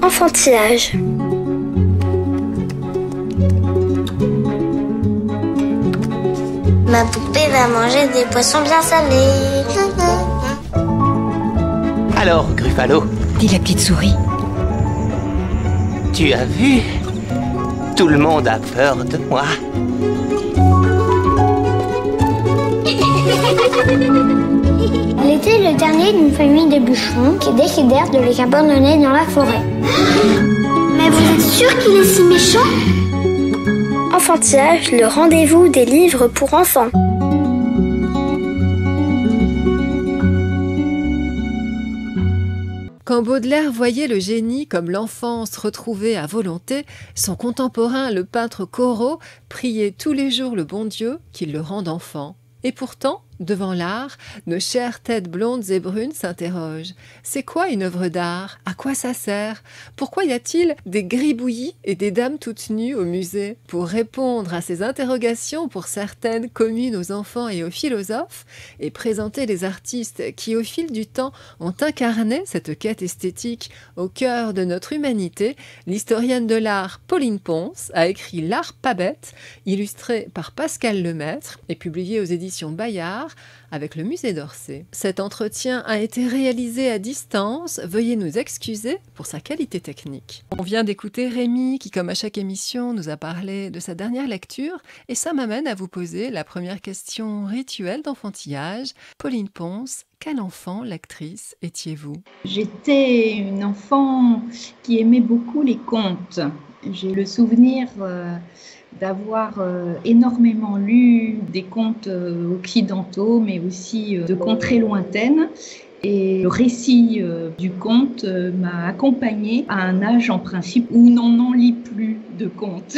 Enfantillage. Ma poupée va manger des poissons bien salés. Alors, Gruffalo, dit la petite souris. tu as vu? Tout le monde a peur de moi. Elle était le dernier d'une famille de bûcherons qui décidèrent de les abandonner dans la forêt. Mais vous êtes sûr qu'il est si méchant? Enfantillage, le rendez-vous des livres pour enfants. Quand Baudelaire voyait le génie comme l'enfance retrouvée à volonté, son contemporain, le peintre Corot, priait tous les jours le bon Dieu qu'il le rende enfant. Et pourtant, devant l'art, nos chères têtes blondes et brunes s'interrogent. C'est quoi une œuvre d'art? À quoi ça sert? Pourquoi y a-t-il des gribouillis et des dames toutes nues au musée? Pour répondre à ces interrogations, pour certaines communes aux enfants et aux philosophes, et présenter les artistes qui, au fil du temps, ont incarné cette quête esthétique au cœur de notre humanité, l'historienne de l'art Pauline Ponce a écrit L'art pas bête, illustré par Pascal Lemaître et publié aux éditions Bayard, avec le musée d'Orsay. Cet entretien a été réalisé à distance. Veuillez nous excuser pour sa qualité technique. On vient d'écouter Rémi qui, comme à chaque émission, nous a parlé de sa dernière lecture et ça m'amène à vous poser la première question rituelle d'enfantillage. Pauline Ponce, quel enfant, lectrice, étiez-vous? J'étais une enfant qui aimait beaucoup les contes. J'ai le souvenir d'avoir énormément lu des contes occidentaux, mais aussi de contrées lointaines. Et le récit du conte m'a accompagnée à un âge en principe où on n'en lit plus de contes.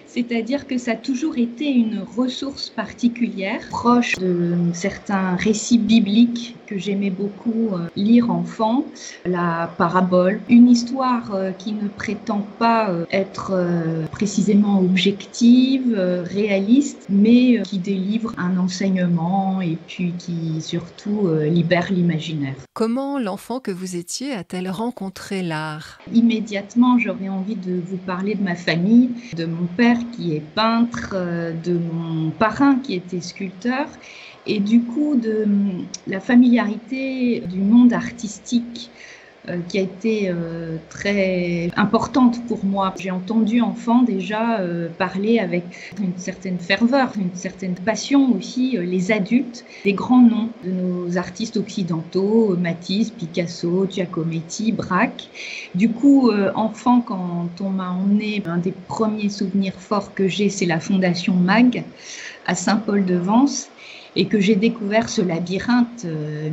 C'est-à-dire que ça a toujours été une ressource particulière, proche de certains récits bibliques que j'aimais beaucoup lire enfant. La parabole, une histoire qui ne prétend pas être précisément objective, réaliste, mais qui délivre un enseignement et puis qui surtout libère l'imaginaire. Comment l'enfant que vous étiez a-t-elle rencontré l'art? Immédiatement, j'aurais envie de vous parler de ma famille, de mon père qui est peintre, de mon parrain qui était sculpteur, et du coup de la familiarité du monde artistique qui a été très importante pour moi. J'ai entendu enfant déjà parler avec une certaine ferveur, une certaine passion aussi, les adultes, les grands noms de nos artistes occidentaux, Matisse, Picasso, Giacometti, Braque. Du coup, enfant, quand on m'a emmené, un des premiers souvenirs forts que j'ai, c'est la Fondation MAG à Saint-Paul-de-Vence, et que j'ai découvert ce labyrinthe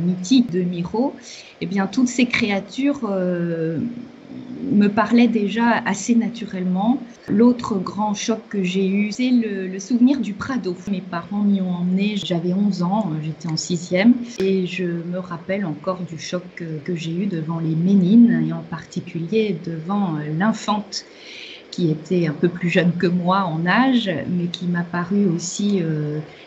mythique de Miro, eh bien toutes ces créatures me parlaient déjà assez naturellement. L'autre grand choc que j'ai eu, c'est le souvenir du Prado. Mes parents m'y ont emmené, j'avais 11 ans, j'étais en 6e, et je me rappelle encore du choc que j'ai eu devant les Ménines, et en particulier devant l'infante, qui était un peu plus jeune que moi en âge, mais qui m'a paru aussi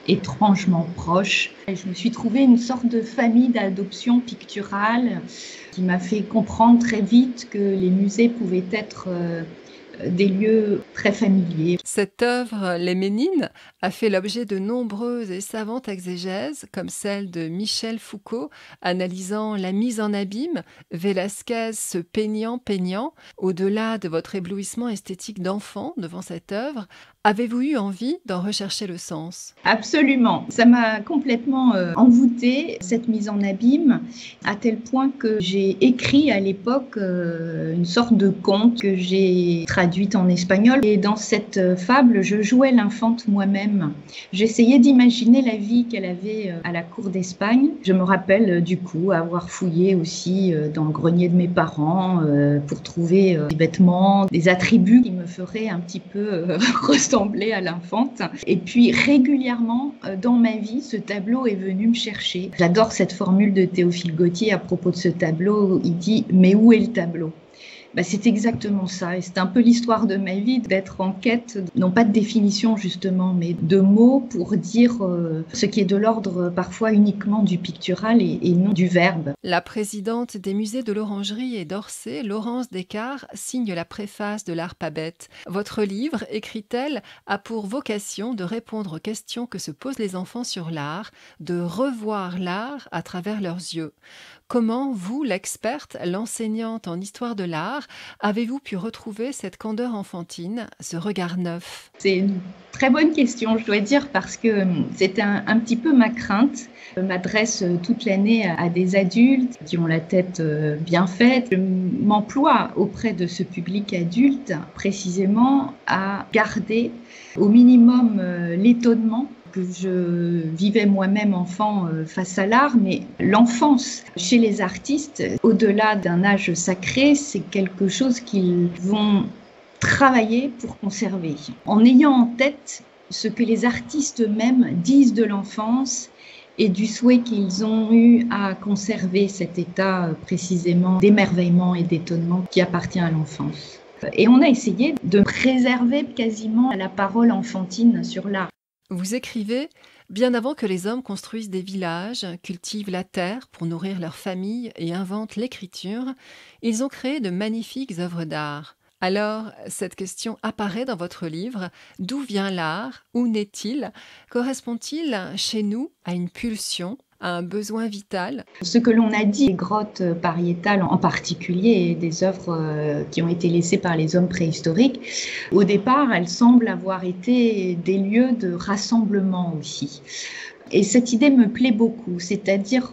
étrangement proche. Et je me suis trouvée une sorte de famille d'adoption picturale qui m'a fait comprendre très vite que les musées pouvaient être des lieux très familiers. Cette œuvre, Les Ménines, a fait l'objet de nombreuses et savantes exégèses, comme celle de Michel Foucault, analysant la mise en abîme, Velázquez se peignant. Au-delà de votre éblouissement esthétique d'enfant devant cette œuvre, avez-vous eu envie d'en rechercher le sens? Absolument. Ça m'a complètement envoûtée, cette mise en abîme, à tel point que j'ai écrit à l'époque une sorte de conte que j'ai traduite en espagnol. Et dans cette fable, je jouais l'infante moi-même. J'essayais d'imaginer la vie qu'elle avait à la cour d'Espagne. Je me rappelle du coup avoir fouillé aussi dans le grenier de mes parents pour trouver des vêtements, des attributs qui me feraient un petit peu ressembler à l'infante. Et puis régulièrement dans ma vie, ce tableau est venu me chercher. J'adore cette formule de Théophile Gautier à propos de ce tableau. Il dit « Mais où est le tableau ?» C'est exactement ça. Et c'est un peu l'histoire de ma vie, d'être en quête, non pas de définition justement, mais de mots pour dire ce qui est de l'ordre parfois uniquement du pictural et non du verbe. La présidente des musées de l'Orangerie et d'Orsay, Laurence Descartes, signe la préface de l'Arpabet. Votre livre, écrit-elle, a pour vocation de répondre aux questions que se posent les enfants sur l'art, de revoir l'art à travers leurs yeux. Comment, vous, l'experte, l'enseignante en histoire de l'art, avez-vous pu retrouver cette candeur enfantine, ce regard neuf? C'est une très bonne question, je dois dire, parce que c'était un petit peu ma crainte. Je m'adresse toute l'année à des adultes qui ont la tête bien faite. Je m'emploie auprès de ce public adulte, précisément, à garder au minimum l'étonnement que je vivais moi-même enfant face à l'art, mais l'enfance chez les artistes, au-delà d'un âge sacré, c'est quelque chose qu'ils vont travailler pour conserver. En ayant en tête ce que les artistes eux-mêmes disent de l'enfance et du souhait qu'ils ont eu à conserver cet état précisément d'émerveillement et d'étonnement qui appartient à l'enfance. Et on a essayé de préserver quasiment la parole enfantine sur l'art. Vous écrivez « Bien avant que les hommes construisent des villages, cultivent la terre pour nourrir leur famille et inventent l'écriture, ils ont créé de magnifiques œuvres d'art. » Alors, cette question apparaît dans votre livre. D'où vient l'art? Où naît-il? Correspond-il chez nous à une pulsion, à un besoin vital? Ce que l'on a dit, les grottes pariétales en particulier, et des œuvres qui ont été laissées par les hommes préhistoriques, au départ, elles semblent avoir été des lieux de rassemblement aussi. Et cette idée me plaît beaucoup, c'est-à-dire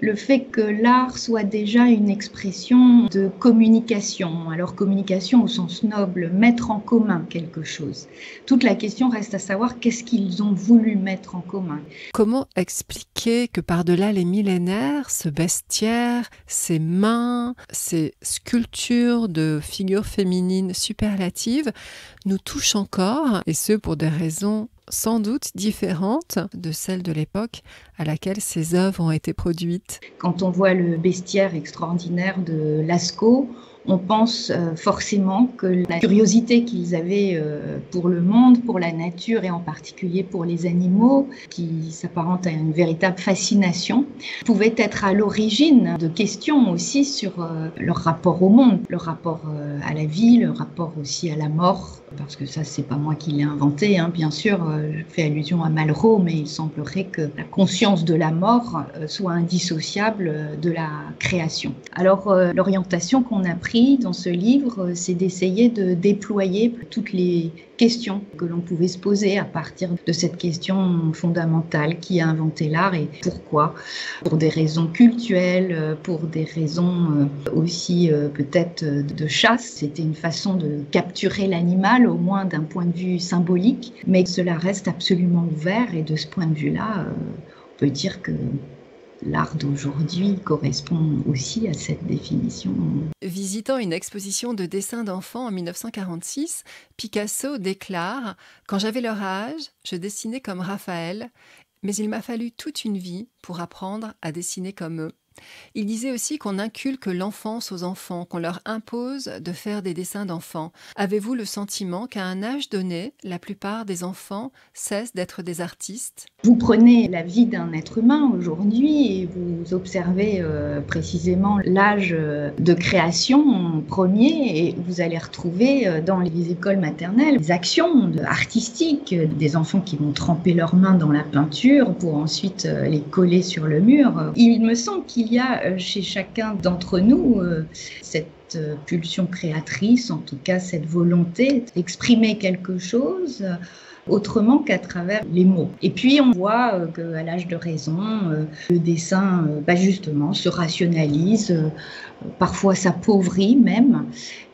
le fait que l'art soit déjà une expression de communication. Alors communication au sens noble, mettre en commun quelque chose. Toute la question reste à savoir qu'est-ce qu'ils ont voulu mettre en commun. Comment expliquer que par-delà les millénaires, ce bestiaire, ces mains, ces sculptures de figures féminines superlatives nous touchent encore, et ce pour des raisons sans doute différentes de celles de l'époque à laquelle ces œuvres ont été produites. Quand on voit le bestiaire extraordinaire de Lascaux, on pense forcément que la curiosité qu'ils avaient pour le monde, pour la nature et en particulier pour les animaux, qui s'apparente à une véritable fascination, pouvait être à l'origine de questions aussi sur leur rapport au monde, leur rapport à la vie, leur rapport aussi à la mort. Parce que ça, c'est pas moi qui l'ai inventé, hein. Bien sûr, je fais allusion à Malraux, mais il semblerait que la conscience de la mort soit indissociable de la création. Alors, l'orientation qu'on a prise dans ce livre, c'est d'essayer de déployer toutes les questions que l'on pouvait se poser à partir de cette question fondamentale: qui a inventé l'art et pourquoi? Pour des raisons cultuelles, pour des raisons aussi peut-être de chasse. C'était une façon de capturer l'animal, au moins d'un point de vue symbolique, mais cela reste absolument ouvert, et de ce point de vue-là, on peut dire que l'art d'aujourd'hui correspond aussi à cette définition. Visitant une exposition de dessins d'enfants en 1946, Picasso déclare « Quand j'avais leur âge, je dessinais comme Raphaël, mais il m'a fallu toute une vie pour apprendre à dessiner comme eux. » Il disait aussi qu'on inculque l'enfance aux enfants, qu'on leur impose de faire des dessins d'enfants. Avez-vous le sentiment qu'à un âge donné, la plupart des enfants cessent d'être des artistes? Vous prenez la vie d'un être humain aujourd'hui et vous observez précisément l'âge de création premier, et vous allez retrouver dans les écoles maternelles des actions artistiques, des enfants qui vont tremper leurs mains dans la peinture pour ensuite les coller sur le mur. Il me semble qu'il y a chez chacun d'entre nous cette pulsion créatrice, en tout cas cette volonté d'exprimer quelque chose autrement qu'à travers les mots. Et puis on voit qu'à l'âge de raison, le dessin justement se rationalise, parfois s'appauvrit même,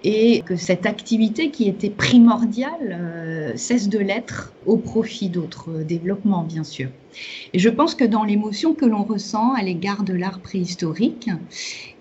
et que cette activité qui était primordiale cesse de l'être au profit d'autres développements, bien sûr. Et je pense que dans l'émotion que l'on ressent à l'égard de l'art préhistorique,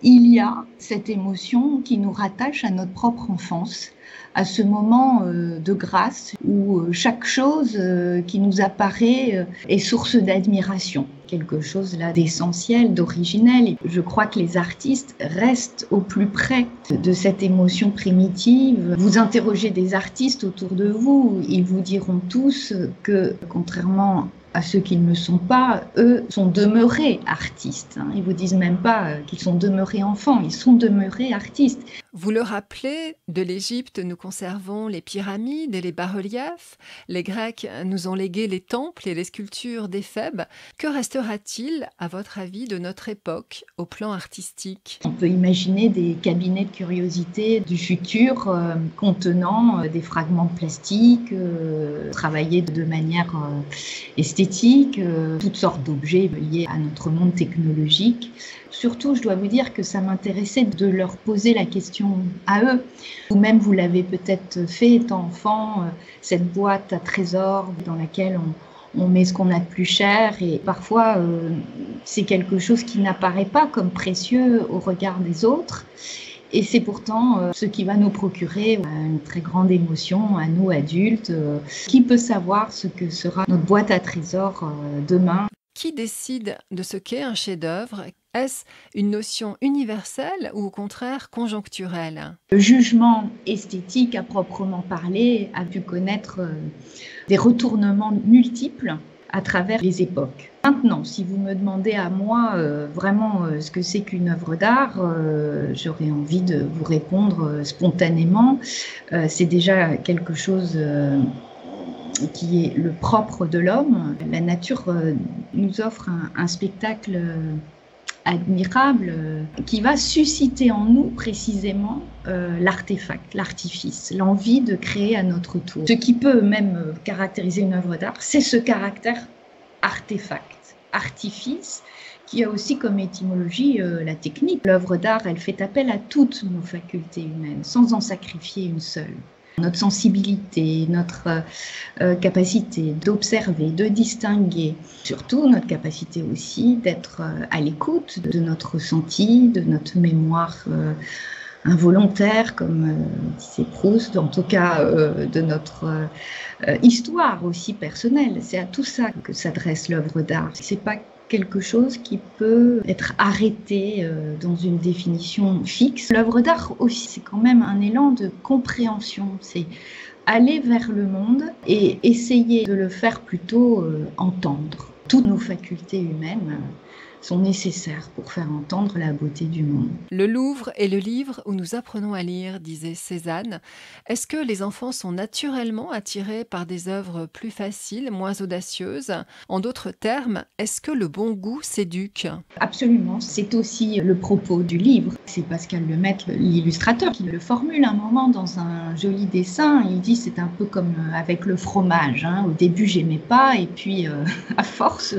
il y a cette émotion qui nous rattache à notre propre enfance, à ce moment de grâce où chaque chose qui nous apparaît est source d'admiration. Quelque chose là d'essentiel, d'originel. Et je crois que les artistes restent au plus près de cette émotion primitive. Vous interrogez des artistes autour de vous, ils vous diront tous que, contrairement à ceux qui ne le sont pas, eux sont demeurés artistes. Ils vous disent même pas qu'ils sont demeurés enfants, ils sont demeurés artistes. Vous le rappelez, de l'Égypte, nous conservons les pyramides et les bas-reliefs. Les Grecs nous ont légué les temples et les sculptures d'Éphèbes. Que restera-t-il, à votre avis, de notre époque au plan artistique ? On peut imaginer des cabinets de curiosité du futur contenant des fragments de plastique, travaillés de manière esthétique, toutes sortes d'objets liés à notre monde technologique. Surtout, je dois vous dire que ça m'intéressait de leur poser la question à eux. Vous-même, vous l'avez peut-être fait étant enfant, cette boîte à trésors dans laquelle on met ce qu'on a de plus cher et parfois c'est quelque chose qui n'apparaît pas comme précieux au regard des autres. Et c'est pourtant ce qui va nous procurer une très grande émotion à nous adultes. Qui peut savoir ce que sera notre boîte à trésors demain ? Qui décide de ce qu'est un chef-d'œuvre ? Est-ce une notion universelle ou au contraire conjoncturelle ? Le jugement esthétique à proprement parler a pu connaître des retournements multiples à travers les époques. Maintenant, si vous me demandez à moi vraiment ce que c'est qu'une œuvre d'art, j'aurais envie de vous répondre spontanément. C'est déjà quelque chose qui est le propre de l'homme. La nature nous offre un spectacle admirable qui va susciter en nous précisément l'artefact, l'artifice, l'envie de créer à notre tour. Ce qui peut même caractériser une œuvre d'art, c'est ce caractère artefact, artifice, qui a aussi comme étymologie la technique. L'œuvre d'art, elle fait appel à toutes nos facultés humaines, sans en sacrifier une seule. Notre sensibilité, notre capacité d'observer, de distinguer, surtout notre capacité aussi d'être à l'écoute de notre ressenti, de notre mémoire involontaire, comme disait Proust, en tout cas de notre histoire aussi personnelle. C'est à tout ça que s'adresse l'œuvre d'art. C'est pas quelque chose qui peut être arrêté dans une définition fixe. L'œuvre d'art aussi, c'est quand même un élan de compréhension. C'est aller vers le monde et essayer de le faire plutôt entendre. Toutes nos facultés humaines sont nécessaires pour faire entendre la beauté du monde. Le Louvre est le livre où nous apprenons à lire, disait Cézanne. Est-ce que les enfants sont naturellement attirés par des œuvres plus faciles, moins audacieuses ? En d'autres termes, est-ce que le bon goût s'éduque ? Absolument, c'est aussi le propos du livre. C'est Pascal Lemaitre, l'illustrateur, qui le formule un moment dans un joli dessin. Il dit c'est un peu comme avec le fromage. Au début, j'aimais pas et puis à force,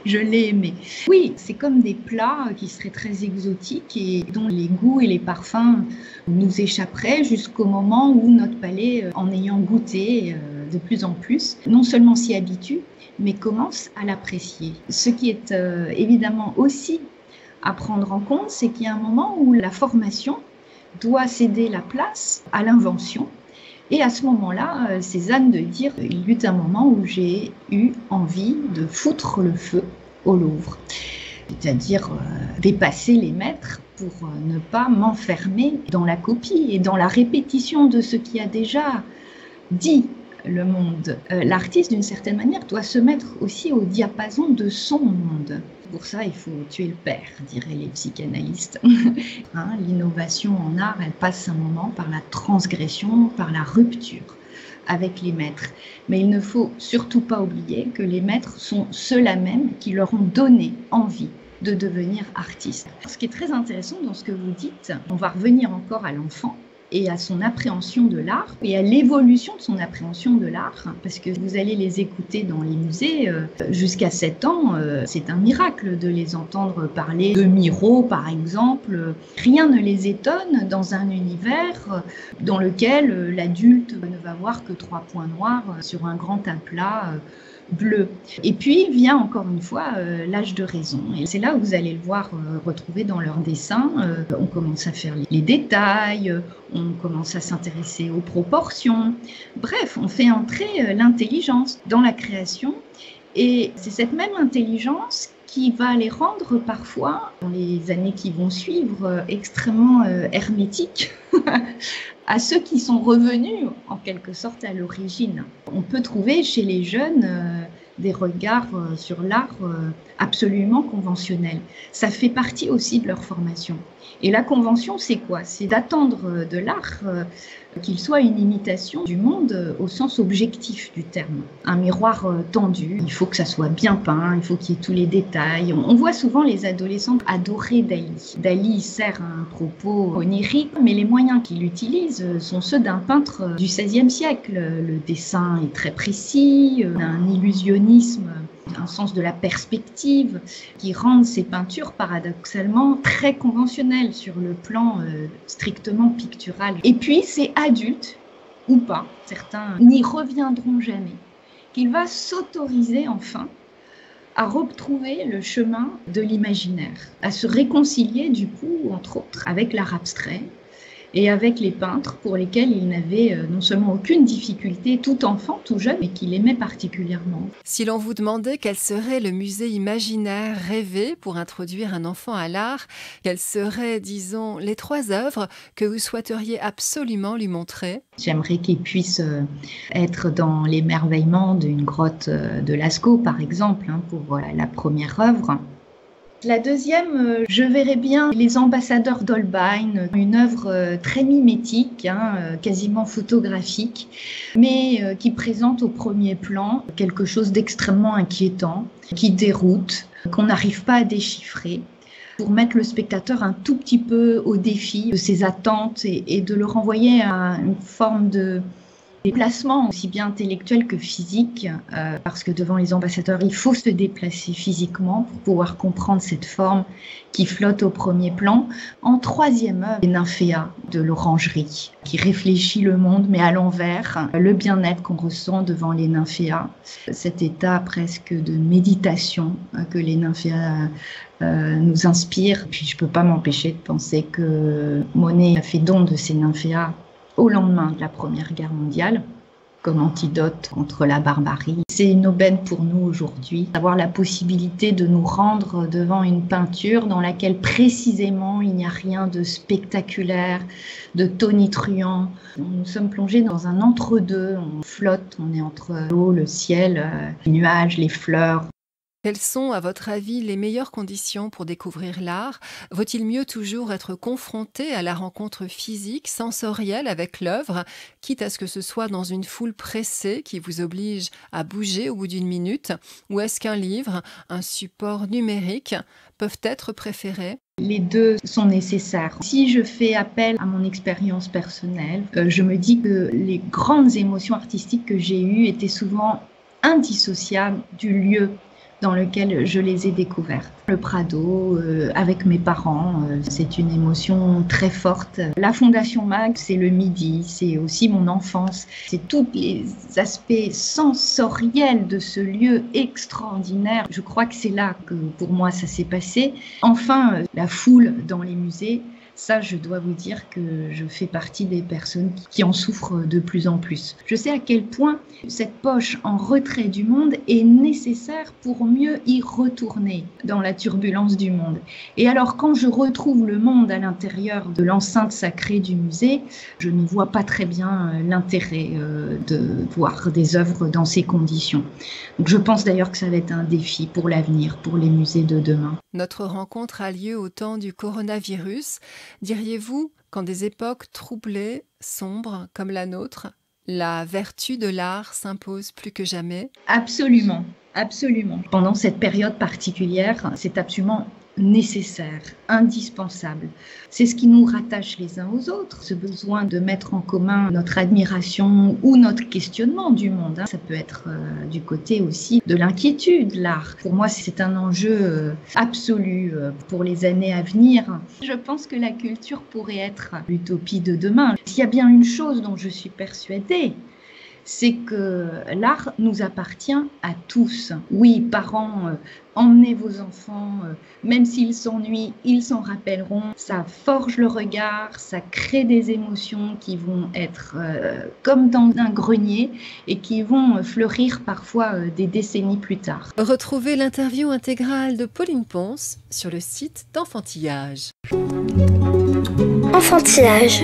je l'ai aimé. Oui, c'est comme des plats qui seraient très exotiques et dont les goûts et les parfums nous échapperaient jusqu'au moment où notre palais, en ayant goûté de plus en plus, non seulement s'y habitue, mais commence à l'apprécier. Ce qui est évidemment aussi à prendre en compte, c'est qu'il y a un moment où la formation doit céder la place à l'invention. Et à ce moment-là, Cézanne de dire « Il y eut un moment où j'ai eu envie de foutre le feu au Louvre ». C'est-à-dire dépasser les maîtres pour ne pas m'enfermer dans la copie et dans la répétition de ce qui a déjà dit le monde. L'artiste, d'une certaine manière, doit se mettre aussi au diapason de son monde. Pour ça, il faut tuer le père, diraient les psychanalystes. L'innovation en art, elle passe un moment par la transgression, par la rupture avec les maîtres. Mais il ne faut surtout pas oublier que les maîtres sont ceux-là même qui leur ont donné envie de devenir artistes. Ce qui est très intéressant dans ce que vous dites, on va revenir encore à l'enfant et à son appréhension de l'art et à l'évolution de son appréhension de l'art, parce que vous allez les écouter dans les musées jusqu'à 7 ans, c'est un miracle de les entendre parler de Miro par exemple. Rien ne les étonne dans un univers dans lequel l'adulte ne va voir que 3 points noirs sur un grand tas plat bleu. Et puis vient encore une fois l'âge de raison. Et c'est là où vous allez le voir retrouver dans leurs dessins. On commence à faire les détails, on commence à s'intéresser aux proportions. Bref, on fait entrer l'intelligence dans la création. Et c'est cette même intelligence qui va les rendre parfois, dans les années qui vont suivre, extrêmement hermétiques à ceux qui sont revenus en quelque sorte à l'origine. On peut trouver chez les jeunes des regards sur l'art absolument conventionnels. Ça fait partie aussi de leur formation. Et la convention, c'est quoi? C'est d'attendre de l'art qu'il soit une imitation du monde au sens objectif du terme. Un miroir tendu, il faut que ça soit bien peint, il faut qu'il y ait tous les détails. On voit souvent les adolescents adorer Dali. Dali sert à un propos onirique, mais les moyens qu'il utilise sont ceux d'un peintre du XVIe siècle. Le dessin est très précis, un illusionnisme, un sens de la perspective qui rendent ces peintures paradoxalement très conventionnelles sur le plan strictement pictural. Et puis c'est adulte ou pas, certains n'y reviendront jamais, qu'il va s'autoriser enfin à retrouver le chemin de l'imaginaire, à se réconcilier du coup, entre autres, avec l'art abstrait et avec les peintres pour lesquels il n'avait non seulement aucune difficulté, tout enfant, tout jeune, mais qu'il aimait particulièrement. Si l'on vous demandait quel serait le musée imaginaire rêvé pour introduire un enfant à l'art, quelles seraient, disons, les 3 œuvres que vous souhaiteriez absolument lui montrer? J'aimerais qu'il puisse être dans l'émerveillement d'une grotte de Lascaux, par exemple, pour la première œuvre. La deuxième, je verrais bien Les Ambassadeurs d'Holbein, une œuvre très mimétique, quasiment photographique, mais qui présente au premier plan quelque chose d'extrêmement inquiétant, qui déroute, qu'on n'arrive pas à déchiffrer, pour mettre le spectateur un tout petit peu au défi de ses attentes et de le renvoyer à une forme de déplacement aussi bien intellectuel que physique, parce que devant les ambassadeurs, il faut se déplacer physiquement pour pouvoir comprendre cette forme qui flotte au premier plan. En troisième œuvre, les Nymphéas de l'Orangerie, qui réfléchit le monde mais à l'envers, le bien-être qu'on ressent devant les Nymphéas, cet état presque de méditation que les Nymphéas nous inspirent. Puis je ne peux pas m'empêcher de penser que Monet a fait don de ces Nymphéas au lendemain de la Première Guerre mondiale, comme antidote contre la barbarie. C'est une aubaine pour nous aujourd'hui d'avoir la possibilité de nous rendre devant une peinture dans laquelle précisément il n'y a rien de spectaculaire, de tonitruant. Nous sommes plongés dans un entre-deux, on flotte, on est entre l'eau, le ciel, les nuages, les fleurs. Quelles sont, à votre avis, les meilleures conditions pour découvrir l'art? Vaut-il mieux toujours être confronté à la rencontre physique, sensorielle avec l'œuvre, quitte à ce que ce soit dans une foule pressée qui vous oblige à bouger au bout d'une minute? Ou est-ce qu'un livre, un support numérique, peuvent être préférés? Les deux sont nécessaires. Si je fais appel à mon expérience personnelle, je me dis que les grandes émotions artistiques que j'ai eues étaient souvent indissociables du lieu dans lequel je les ai découvertes. Le Prado, avec mes parents, c'est une émotion très forte. La Fondation Mag, c'est le Midi, c'est aussi mon enfance. C'est tous les aspects sensoriels de ce lieu extraordinaire. Je crois que c'est là que pour moi ça s'est passé. Enfin, la foule dans les musées. Ça, je dois vous dire que je fais partie des personnes qui en souffrent de plus en plus. Je sais à quel point cette poche en retrait du monde est nécessaire pour mieux y retourner dans la turbulence du monde. Et alors, quand je retrouve le monde à l'intérieur de l'enceinte sacrée du musée, je ne vois pas très bien l'intérêt de voir des œuvres dans ces conditions. Donc, je pense d'ailleurs que ça va être un défi pour l'avenir, pour les musées de demain. Notre rencontre a lieu au temps du coronavirus. Diriez-vous qu'en des époques troublées, sombres comme la nôtre, la vertu de l'art s'impose plus que jamais? Absolument, absolument. Pendant cette période particulière, c'est absolument nécessaire, indispensable. C'est ce qui nous rattache les uns aux autres, ce besoin de mettre en commun notre admiration ou notre questionnement du monde. Ça peut être du côté aussi de l'inquiétude, l'art. Pour moi, c'est un enjeu absolu pour les années à venir. Je pense que la culture pourrait être l'utopie de demain. S'il y a bien une chose dont je suis persuadée, c'est que l'art nous appartient à tous. Oui, parents, emmenez vos enfants, même s'ils s'ennuient, ils s'en rappelleront. Ça forge le regard, ça crée des émotions qui vont être comme dans un grenier et qui vont fleurir parfois des décennies plus tard. Retrouvez l'interview intégrale de Pauline Ponce sur le site d'Enfantillage. Enfantillage.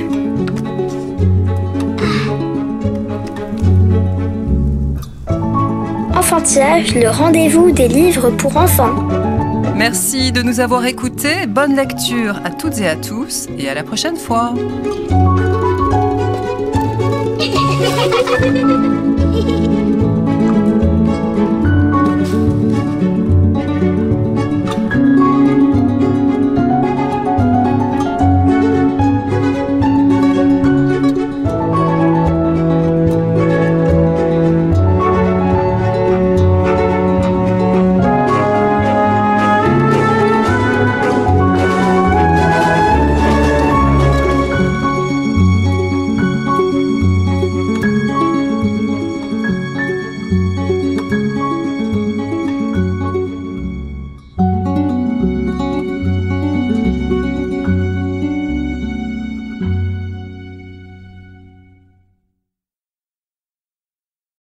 Enfantillage, le rendez-vous des livres pour enfants. Merci de nous avoir écoutés. Bonne lecture à toutes et à tous et à la prochaine fois.